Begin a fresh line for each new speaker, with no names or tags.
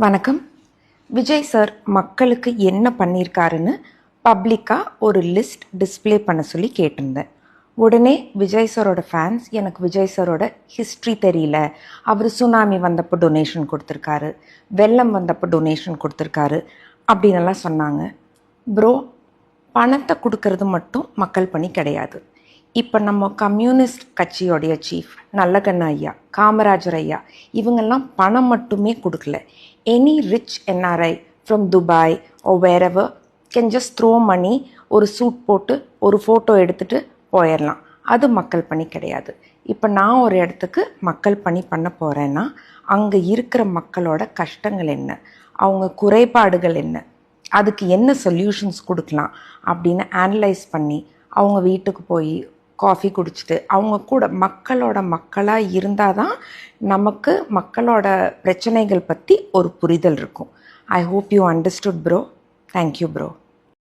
வணக்கம். விஜய் சார் மக்களுக்கு என்ன பண்ணியிருக்காருன்னு பப்ளிக்காக ஒரு லிஸ்ட் டிஸ்ப்ளே பண்ண சொல்லி கேட்டிருந்தேன். உடனே விஜய் சாரோட ஃபேன்ஸ் எனக்கு விஜய் சாரோட ஹிஸ்ட்ரி தெரியல, அவர் சுனாமி வந்தப்போ டொனேஷன் கொடுத்துருக்காரு, வெள்ளம் வந்தப்போ டொனேஷன் கொடுத்துருக்காரு அப்படின்னெல்லாம் சொன்னாங்க. ப்ரோ, பணத்தை கொடுக்கறது மட்டும் மக்கள் பணி கிடையாது. இப்போ நம்ம கம்யூனிஸ்ட் கட்சியோடைய சீஃப் நல்லகண்ண ஐயா, காமராஜர் ஐயா, இவங்கெல்லாம் பணம் மட்டுமே கொடுக்கல. Any rich NRI from Dubai or wherever can just throw money, ஒரு சூட் போட்டு ஒரு ஃபோட்டோ எடுத்துகிட்டு போயிடலாம். அது மக்கள் பணி கிடையாது. இப்போ நான் ஒரு இடத்துக்கு மக்கள் பணி பண்ண போகிறேன்னா அங்கே இருக்கிற மக்களோட கஷ்டங்கள் என்ன, அவங்க குறைபாடுகள் என்ன, அதுக்கு என்ன சொல்யூஷன்ஸ் கொடுக்கலாம் அப்படின்னு அனலைஸ் பண்ணி அவங்க வீட்டுக்கு போய் காஃபி குடிச்சிட்டு அவங்க கூட மக்களாக இருந்தால் தான் நமக்கு மக்களோட பிரச்சனைகள் பற்றி ஒரு புரிதல் இருக்கும். I hope you understood bro. Thank you bro.